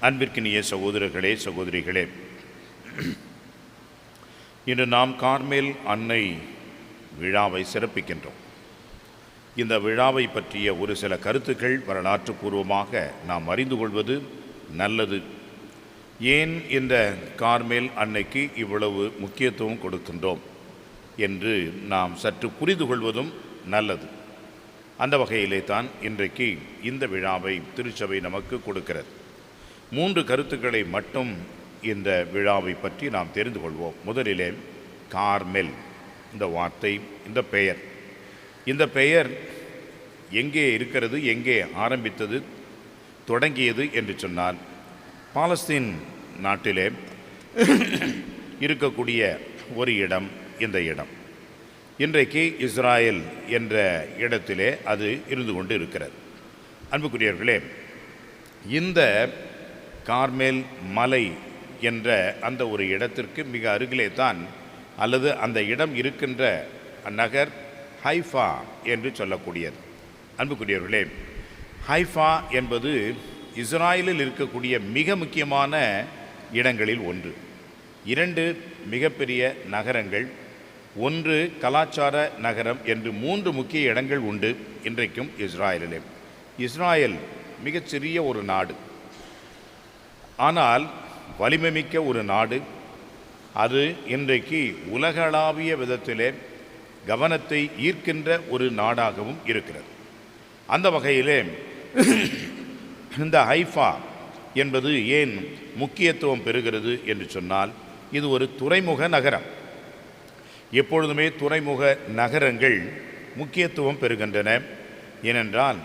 அன்பிற்கினிய சகோதரர்களே, சகோதரிகளே, இன்று நாம் கார்மேல் அன்னை விழாவை சிறப்பிக்கின்றோம். இந்த விழாவை பற்றிய ஒரு சில கருத்துக்கள் வரலாற்று பூர்வமாக நாம் அறிந்து கொள்வது நல்லது. ஏன் இந்த கார்மேல் அன்னைக்கு இவ்வளவு முக்கியத்துவம் கொடுக்கின்றோம் என்று நாம் சற்று புரிந்து கொள்வதும் நல்லது. அந்த வகையிலே தான் இன்றைக்கு இந்த விழாவை திருச்சபை நமக்கு கொடுக்கிறது. 3 கருத்துக்களை மட்டும் இந்த விழாவை பற்றி நாம் தெரிந்து கொள்வோம். முதலிலே கார்மெல், இந்த வார்த்தை, இந்த பெயர் எங்கே இருக்கிறது, எங்கே ஆரம்பித்தது, தொடங்கியது என்று சொன்னால், பாலஸ்தீன் நாட்டிலே இருக்கக்கூடிய ஒரு இடம். இந்த இடம் இன்றைக்கு இஸ்ராயல் என்ற இடத்திலே அது இருந்து கொண்டு இருக்கிறது. அன்புக்குரியவர்களே, இந்த கார்மேல் மலை என்ற அந்த ஒரு இடத்திற்கு மிக அருகிலே தான், அல்லது அந்த இடம் இருக்கின்ற நகர் ஹைஃபா என்று சொல்லக்கூடியது. அன்புக்குரியவர்களே, ஹைஃபா என்பது இஸ்ராயலில் இருக்கக்கூடிய மிக முக்கியமான இடங்களில் ஒன்று. 2 மிகப்பெரிய நகரங்கள், ஒன்று கலாச்சார நகரம் என்று 3 முக்கிய இடங்கள் உண்டு இன்றைக்கும் இஸ்ராயலிலே. இஸ்ராயல் மிகச்சிறிய ஒரு நாடு, ஆனால் வலிமைமிக்க ஒரு நாடு. அது இன்றைக்கு உலகளாவிய விதத்திலே கவனத்தை ஈர்க்கின்ற ஒரு நாடாகவும் இருக்கிறது. அந்த வகையிலே இந்த ஹைஃபா என்பது ஏன் முக்கியத்துவம் பெறுகிறது என்று சொன்னால், இது ஒரு துறைமுக நகரம். எப்பொழுதுமே துறைமுக நகரங்கள் முக்கியத்துவம் பெறுகின்றன. ஏனென்றால்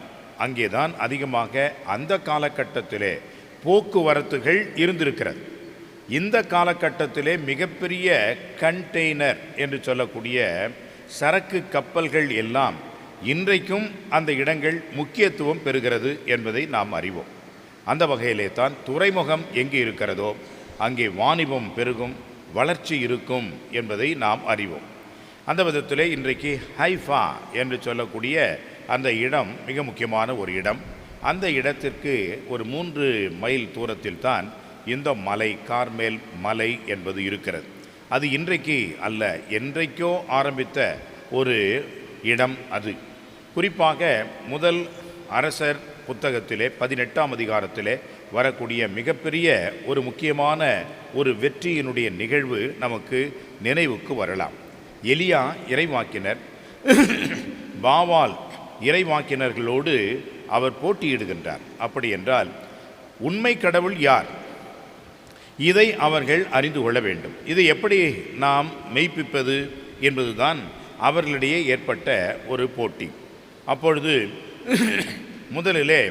அங்கேதான் அதிகமாக அந்த காலகட்டத்திலே போக்குவரத்துகள் இருந்திருக்கிறது. இந்த காலகட்டத்திலே மிகப்பெரிய கண்டெய்னர் என்று சொல்லக்கூடிய சரக்கு கப்பல்கள் எல்லாம் இன்றைக்கும் அந்த இடங்கள் முக்கியத்துவம் பெறுகிறது என்பதை நாம் அறிவோம். அந்த வகையிலே தான் துறைமுகம் எங்கே இருக்கிறதோ அங்கே வாணிபம் பெருகும், வளர்ச்சி இருக்கும் என்பதை நாம் அறிவோம். அந்த விதத்திலே இன்றைக்கு ஹைஃபா என்று சொல்லக்கூடிய அந்த இடம் மிக முக்கியமான ஒரு இடம். அந்த இடத்திற்கு ஒரு 3 மைல் தூரத்தில் தான் இந்த மலை, கார்மேல் மலை என்பது இருக்கிறது. அது இன்றைக்கு அல்ல, என்றைக்கோ ஆரம்பித்த ஒரு இடம் அது. குறிப்பாக முதல் அரசர் புத்தகத்திலே 18ஆம் அதிகாரத்திலே வரக்கூடிய மிகப்பெரிய ஒரு முக்கியமான ஒரு வெற்றியினுடைய நிகழ்வு நமக்கு நினைவுக்கு வரலாம். எலியா இறைவாக்கினர் பாவால் இறைவாக்கினர்களோடு அவர் போட்டியிடுகின்றார். அப்படி என்றால் உண்மை கடவுள் யார், இதை அவர்கள் அறிந்து கொள்ள வேண்டும். இதை எப்படி நாம் மெய்ப்பிப்பது என்பதுதான் அவர்களிடையே ஏற்பட்ட ஒரு போட்டி. அப்பொழுது முதலிலே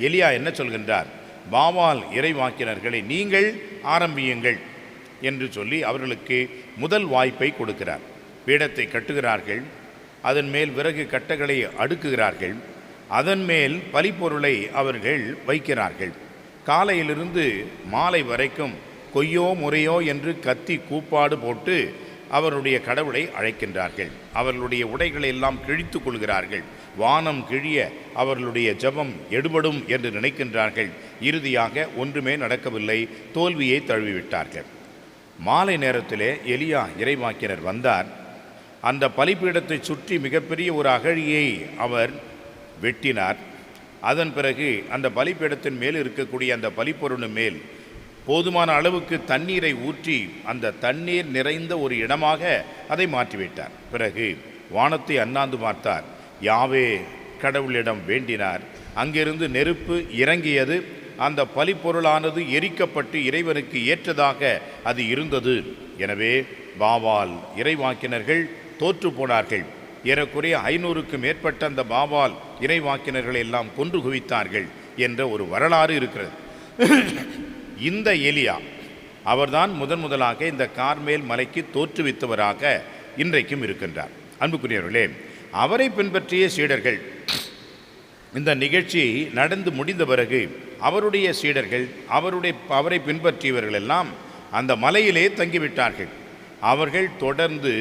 எலியா என்ன சொல்கின்றார், பாவால் இறைவாக்கினர்களை நீங்கள் ஆரம்பியுங்கள் என்று சொல்லி அவர்களுக்கு முதல் வாய்ப்பை கொடுக்கிறார். பீடத்தை கட்டுகிறார்கள், அதன் மேல் விறகு கட்டைகளை அடுக்குகிறார்கள், அதன் மேல் பலிப்பொருளை அவர்கள் வைக்கிறார்கள். காலையிலிருந்து மாலை வரைக்கும் கொய்யோ முறையோ என்று கத்தி கூப்பாடு போட்டு அவருடைய கடவுளை அழைக்கின்றார்கள். அவர்களுடைய உடைகளை எல்லாம் கிழித்து கொள்கிறார்கள். வானம் கிழிய அவர்களுடைய ஜெபம் எடுபடும் என்று நினைக்கின்றார்கள். இறுதியாக ஒன்றுமே நடக்கவில்லை, தோல்வியை தழுவிவிட்டார்கள். மாலை நேரத்திலே எலியா இறைவாக்கினர் வந்தார். அந்த பலிபீடத்தை சுற்றி மிகப்பெரிய ஒரு அகழியை அவர் வெட்டினார். அதன் பிறகு அந்த பலிபீடத்தின் மேல் இருக்கக்கூடிய அந்த பலிப்பொருள் மேல் போதுமான அளவுக்கு தண்ணீரை ஊற்றி அந்த தண்ணீர் நிறைந்த ஒரு இடமாக அதை மாற்றிவிட்டார். பிறகு வானத்தை அண்ணாந்து பார்த்தார், யாவே கடவுளிடம் வேண்டினார். அங்கிருந்து நெருப்பு இறங்கியது. அந்த பலிப்பொருளானது எரிக்கப்பட்டு இறைவனுக்கு ஏற்றதாக அது இருந்தது. எனவே பாவால் இறைவாக்கினர்கள் தோற்று போனார்கள். ஏறக்குறைய 500க்கும் மேற்பட்ட அந்த பாவால் இறைவாக்கினர்களை எல்லாம் கொன்று குவித்தார்கள் என்ற ஒரு வரலாறு இருக்கிறது. இந்த எலியா அவர்தான் முதலாக இந்த கார்மேல் மலைக்கு தோற்றுவித்தவராக இன்றைக்கும் இருக்கின்றார். அன்புக்குரியவர்களே, அவரை பின்பற்றிய சீடர்கள், இந்த நிகழ்ச்சி நடந்து முடிந்த பிறகு அவருடைய சீடர்கள், அவரை பின்பற்றியவர்கள் எல்லாம் அந்த மலையிலே தங்கிவிட்டார்கள். அவர்கள் தொடர்ந்து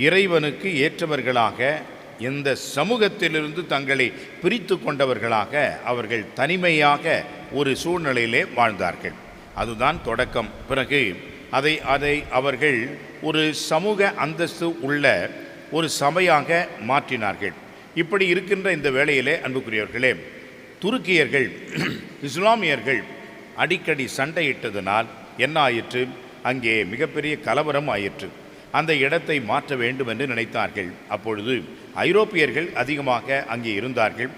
இறைவனுக்கு ஏற்றவர்களாக, இந்த சமூகத்திலிருந்து தங்களை பிரித்து கொண்டவர்களாக அவர்கள் தனிமையாக ஒரு சூழ்நிலையிலே வாழ்ந்தார்கள். அதுதான் தொடக்கம். பிறகு அதை அவர்கள் ஒரு சமூக அந்தஸ்து உள்ள ஒரு சபையாக மாற்றினார்கள். இப்படி இருக்கின்ற இந்த வேளையிலே அன்புக்குரியவர்களே, துருக்கியர்கள் இஸ்லாமியர்கள் அடிக்கடி சண்டையிட்டதனால் என்ன ஆயிற்று? அங்கே மிகப்பெரிய கலவரம் ஆயிற்று. அந்த இடத்தை மாற்ற வேண்டும் என்று நினைத்தார்கள். அப்பொழுது ஐரோப்பியர்கள் அதிகமாக அங்கே இருந்தார்கள்.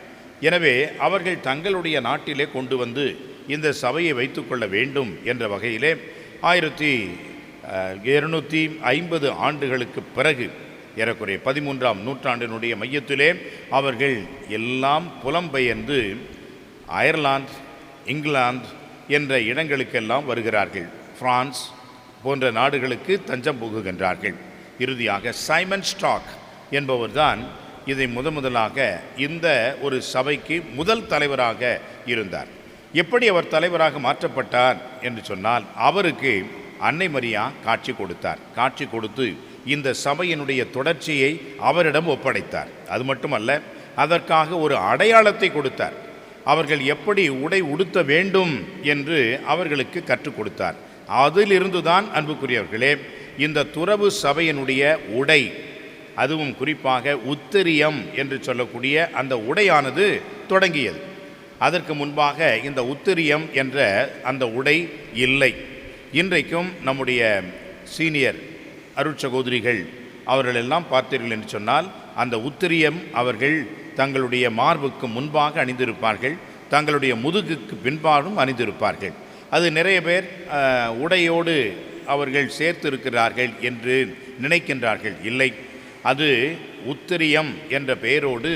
எனவே அவர்கள் தங்களுடைய நாட்டிலே கொண்டு வந்து இந்த சபையை வைத்துக்கொள்ள வேண்டும் என்ற வகையிலே 1250 ஆண்டுகளுக்கு பிறகு ஏறக்குறைய 13ஆம் நூற்றாண்டினுடைய மையத்திலே அவர்கள் எல்லாம் புலம்பெயர்ந்து அயர்லாந்து, இங்கிலாந்து என்ற இடங்களுக்கெல்லாம் வருகிறார்கள். பிரான்ஸ் போன்ற நாடுகளுக்கு தஞ்சம் புகுகின்றார்கள். இறுதியாக சைமன் ஸ்டாக் என்பவர்தான் இதை முதலாக இந்த ஒரு சபைக்கு முதல் தலைவராக இருந்தார். எப்படி அவர் தலைவராக மாற்றப்பட்டார் என்று சொன்னால், அவருக்கு அன்னை மரியா காட்சி கொடுத்தார். காட்சி கொடுத்து இந்த சபையினுடைய தொடர்ச்சியை அவரிடம் ஒப்படைத்தார். அது மட்டுமல்ல, அதற்காக ஒரு அடையாளத்தை கொடுத்தார். அவர்கள் எப்படி உடை உடுத்த வேண்டும் என்று அவர்களுக்கு கற்றுக் கொடுத்தார். அதிலிருந்துதான் அன்புக்குரியவர்களே, இந்த துறவு சபையினுடைய உடை, அதுவும் குறிப்பாக உத்திரியம் என்று சொல்லக்கூடிய அந்த உடையானது தொடங்கியது. அதற்கு முன்பாக இந்த உத்திரியம் என்ற அந்த உடை இல்லை. இன்றைக்கும் நம்முடைய சீனியர் அருட்சகோதரிகள் அவர்களெல்லாம் பார்த்தீர்கள் என்று சொன்னால், அந்த உத்திரியம் அவர்கள் தங்களுடைய மார்புக்கு முன்பாக அணிந்திருப்பார்கள், தங்களுடைய முதுகுக்கு பின்பாலும் அணிந்திருப்பார்கள். அது நிறைய பேர் உடையோடு அவர்கள் சேர்த்து இருக்கிறார்கள் என்று நினைக்கின்றார்கள். இல்லை, அது உத்திரியம் என்ற பெயரோடு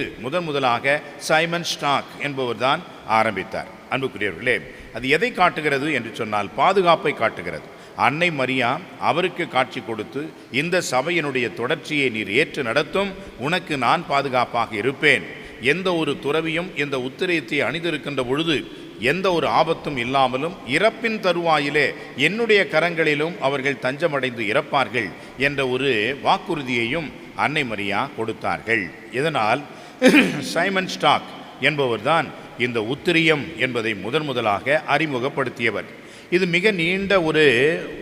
முதலாக சைமன் ஸ்டாக் என்பவர் தான் ஆரம்பித்தார். அன்புக்குரியவர்களே, அது எதை காட்டுகிறது என்று சொன்னால் பாதுகாப்பை காட்டுகிறது. அன்னை மரியா அவருக்கு காட்சி கொடுத்து, இந்த சபையினுடைய தொடர்ச்சியை நீர் ஏற்று நடத்தும், உனக்கு நான் பாதுகாப்பாக இருப்பேன். எந்த ஒரு துறவியும் இந்த உத்திரியத்தை அணிந்திருக்கின்ற பொழுது எந்த ஒரு ஆபத்தும் இல்லாமலும் இறப்பின் தருவாயிலே என்னுடைய கரங்களிலும் அவர்கள் தஞ்சமடைந்து இறப்பார்கள் என்ற ஒரு வாக்குறுதியையும் அன்னை மரியா கொடுத்தார்கள். இதனால் சைமன் ஸ்டாக் என்பவர்தான் இந்த உத்திரியம் என்பதை முதலாக அறிமுகப்படுத்தியவர். இது மிக நீண்ட ஒரு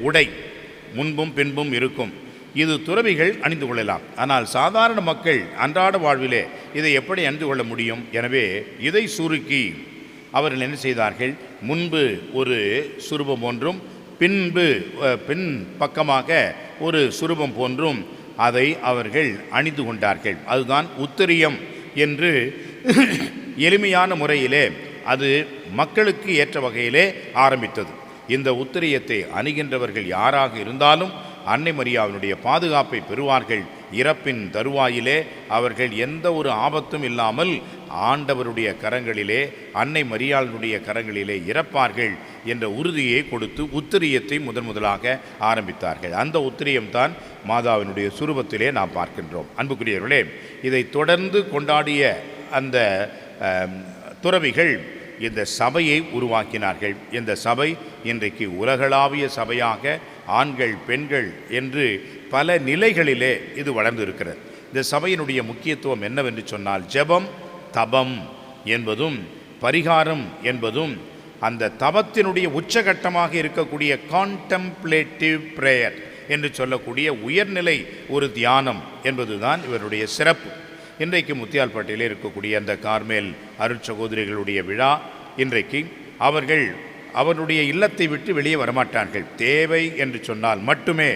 உடை, முன்பும் பின்பும் இருக்கும். இது துறவிகள் அணிந்து கொள்ளலாம். ஆனால் சாதாரண மக்கள் அன்றாட வாழ்விலே இதை எப்படி அணிந்து கொள்ள முடியும்? எனவே இதை சுருக்கி அவர்கள் என்ன செய்தார்கள்? முன்பு ஒரு சுரூபம் ஒன்றும் பின் பக்கமாக ஒரு சுரூபம் போன்றும் அதை அவர்கள் அணிந்து கொண்டார்கள். அதுதான் உத்திரியம் என்று எளிமையான முறையிலே அது மக்களுக்கு ஏற்ற வகையிலே ஆரம்பித்தது. இந்த உத்திரியத்தை அணிகின்றவர்கள் யாராக இருந்தாலும் அன்னை மரியாவினுடைய பாதுகாப்பை பெறுவார்கள். இறப்பின் தருவாயிலே அவர்கள் எந்த ஒரு ஆபத்தும் இல்லாமல் ஆண்டவருடைய கரங்களிலே, அன்னை மரியாளுடைய கரங்களிலே இறப்பார்கள் என்ற உறுதியை கொடுத்து உத்திரியத்தை முதலாக ஆரம்பித்தார்கள். அந்த உத்திரியம்தான் மாதாவினுடைய சுரூபத்திலே நாம் பார்க்கின்றோம். அன்புக்குரியவர்களே, இதை தொடர்ந்து கொண்டாடிய அந்த துறவிகள் இந்த சபையை உருவாக்கினார்கள். இந்த சபை இன்றைக்கு உலகளாவிய சபையாக ஆண்கள், பெண்கள் என்று பல நிலைகளிலே இது வளர்ந்து இருக்கிறது. இந்த சபையினுடைய முக்கியத்துவம் என்னவென்று சொன்னால், ஜெபம், தபம் என்பதும் பரிகாரம் என்பதும் அந்த தபத்தினுடைய உச்சகட்டமாக இருக்கக்கூடிய கான்டெம்ப்ளேட்டிவ் பிரேயர் என்று சொல்லக்கூடிய உயர்நிலை ஒரு தியானம் என்பதுதான் இவருடைய சிறப்பு. இன்றைக்கு முத்தியால்பேட்டையில் இருக்கக்கூடிய அந்த கார்மேல் அருட்சகோதரிகளுடைய விழா, இன்றைக்கு அவர்கள் அவருடைய இல்லத்தை விட்டு வெளியே வரமாட்டார்கள். தேவை என்று சொன்னால் மட்டுமே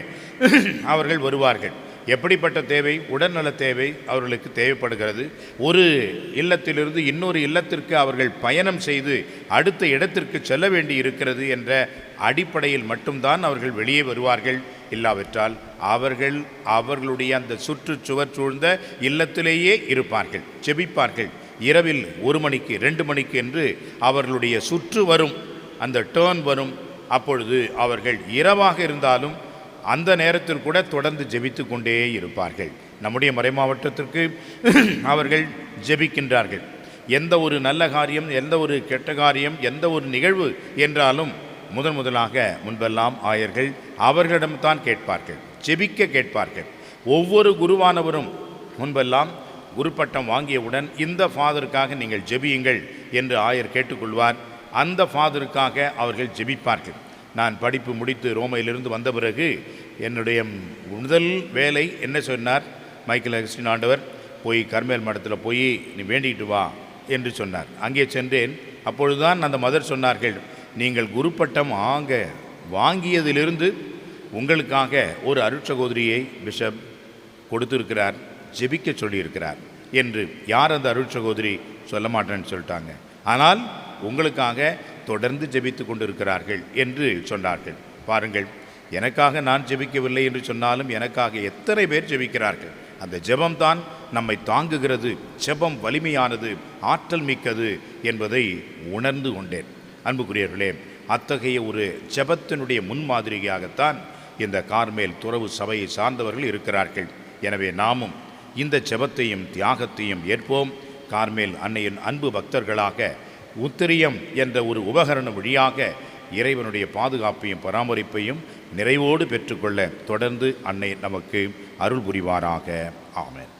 அவர்கள் வருவார்கள். எப்படிப்பட்ட தேவை? உடல்நல தேவை அவர்களுக்கு தேவைப்படுகிறது. ஒரு இல்லத்திலிருந்து இன்னொரு இல்லத்திற்கு அவர்கள் பயணம் செய்து அடுத்த இடத்திற்கு செல்ல வேண்டி இருக்கிறது என்ற அடிப்படையில் மட்டும்தான் அவர்கள் வெளியே வருவார்கள். இல்லாவிட்டால் அவர்களுடைய அந்த சுற்றுச்சுவர் சூழ்ந்த இல்லத்திலேயே இருப்பார்கள், செபிப்பார்கள். இரவில் 1 மணிக்கு 2 மணிக்கு என்று அவர்களுடைய சுற்று வரும், அந்த டேர்ன் வரும். அப்பொழுது அவர்கள் இரவாக இருந்தாலும் அந்த நேரத்தில் கூட தொடர்ந்து ஜெபித்து கொண்டே இருப்பார்கள். நம்முடைய மறைமாவட்டத்திற்கு அவர்கள் ஜெபிக்கின்றார்கள். எந்த ஒரு நல்ல காரியம், எந்த ஒரு கெட்ட காரியம், எந்த ஒரு நிகழ்வு என்றாலும் முதலாக முன்பெல்லாம் ஆயர்கள் அவர்களிடம்தான் கேட்பார்கள், ஜெபிக்க கேட்பார்கள். ஒவ்வொரு குருவானவரும் முன்பெல்லாம் குருப்பட்டம் வாங்கியவுடன் இந்த ஃபாதருக்காக நீங்கள் ஜெபியுங்கள் என்று ஆயர் கேட்டுக்கொள்வார். அந்த ஃபாதருக்காக அவர்கள் ஜெபிப்பார்கள். நான் படிப்பு முடித்து ரோமையிலிருந்து வந்த பிறகு என்னுடைய முதல் வேலை என்ன சொன்னார்? மைக்கேல் அகஸ்டின் ஆண்டவர், போய் கர்மேல் மடத்தில் போய் நீ வேண்டிக்கிட்டு வா என்று சொன்னார். அங்கே சென்றேன். அப்பொழுதுதான் அந்த மதர் சொன்னார்கள், நீங்கள் குருப்பட்டம் வாங்கியதிலிருந்து உங்களுக்காக ஒரு அருட்சகோதரியை பிஷப் கொடுத்திருக்கிறார், ஜெபிக்க சொல்லியிருக்கிறார் என்று. யார் அந்த அருட்சகோதரி? சொல்ல மாட்டேன்னு சொல்லிட்டாங்க. ஆனால் உங்களுக்காக தொடர்ந்து ஜெபித்து கொண்டிருக்கிறார்கள் என்று சொன்னார்கள். பாருங்கள், எனக்காக நான் ஜெபிக்கவில்லை என்று சொன்னாலும் எனக்காக எத்தனை பேர் ஜெபிக்கிறார்கள். அந்த ஜெபம்தான் நம்மை தாங்குகிறது. ஜெபம் வலிமையானது, ஆற்றல் மிக்கது என்பதை உணர்ந்து கொண்டேன். அன்புக்குரியவர்களே, அத்தகைய ஒரு ஜெபத்தினுடைய முன்மாதிரியாகத்தான் இந்த கார்மேல் துறவு சபையை சார்ந்தவர்கள் இருக்கிறார்கள். எனவே நாமும் இந்த ஜெபத்தையும் தியாகத்தையும் ஏற்போம். கார்மேல் அன்னையின் அன்பு பக்தர்களாக உத்திரியம் என்ற ஒரு உபகரணம் வழியாக இறைவனுடைய பாதுகாப்பையும் பராமரிப்பையும் நிறைவோடு பெற்றுக்கொள்ள தொடர்ந்து அன்னை நமக்கு அருள் புரிவாராக. ஆமென்.